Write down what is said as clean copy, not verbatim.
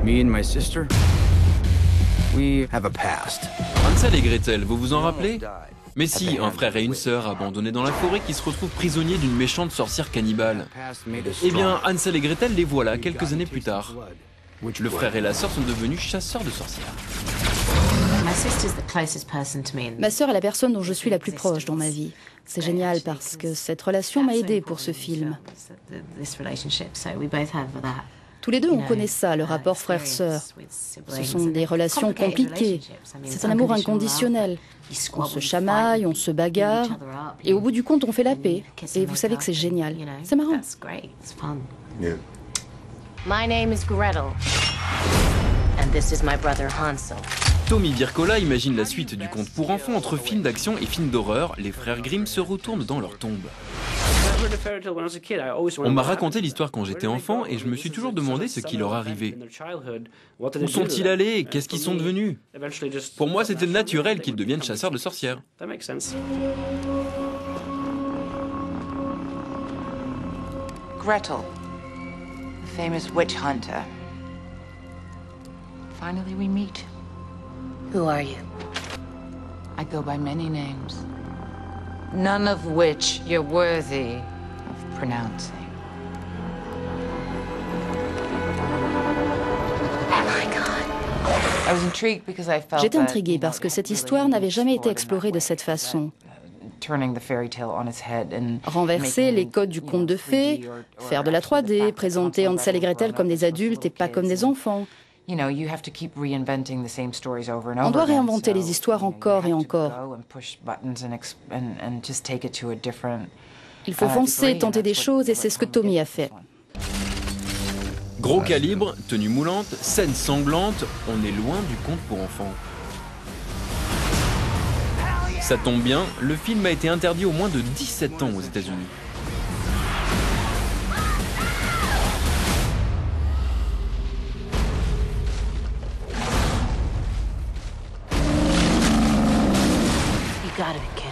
Me and my sister, we have a past. Hansel et Gretel, vous vous en rappelez? Mais si, un frère et une sœur abandonnés dans la forêt qui se retrouvent prisonniers d'une méchante sorcière cannibale. Eh bien, Hansel et Gretel les voilà quelques années plus tard. Le frère et la sœur sont devenus chasseurs de sorcières. Ma sœur est la personne dont je suis la plus proche dans ma vie. C'est génial parce que cette relation m'a aidée pour ce film. Tous les deux, on connaît ça, le rapport frère-sœur. Ce sont des relations compliquées. C'est un amour inconditionnel. On se chamaille, on se bagarre, et au bout du compte, on fait la paix. Et vous savez que c'est génial. C'est marrant. My name is Gretel, and this is my brother Hansel. Tommy Wirkola imagine la suite du conte pour enfants entre films d'action et films d'horreur. Les frères Grimm se retournent dans leur tombe. On m'a raconté l'histoire quand j'étais enfant et je me suis toujours demandé ce qui leur arrivait. Où sont-ils allés? Qu'est-ce qu'ils sont devenus? Pour moi, c'était naturel qu'ils deviennent chasseurs de sorcières. Gretel, the famous witch hunter. Finally we meet. Who are you? I go by many names, none of which you're worthy of pronouncing. Oh my God. I was intrigued because I felt J'étais intriguée parce que cette histoire n'avait jamais été explorée de cette façon. Renverser les codes du conte de fées, faire de la 3D, présenter Hansel et Gretel comme des adultes et pas comme des enfants. On doit réinventer les histoires encore et encore. Il faut foncer, tenter des choses et c'est ce que Tommy a fait. Gros calibre, tenue moulante, scène sanglante, on est loin du conte pour enfants. Ça tombe bien, le film a été interdit au moins de 17 ans aux États-Unis. You gotta be kidding.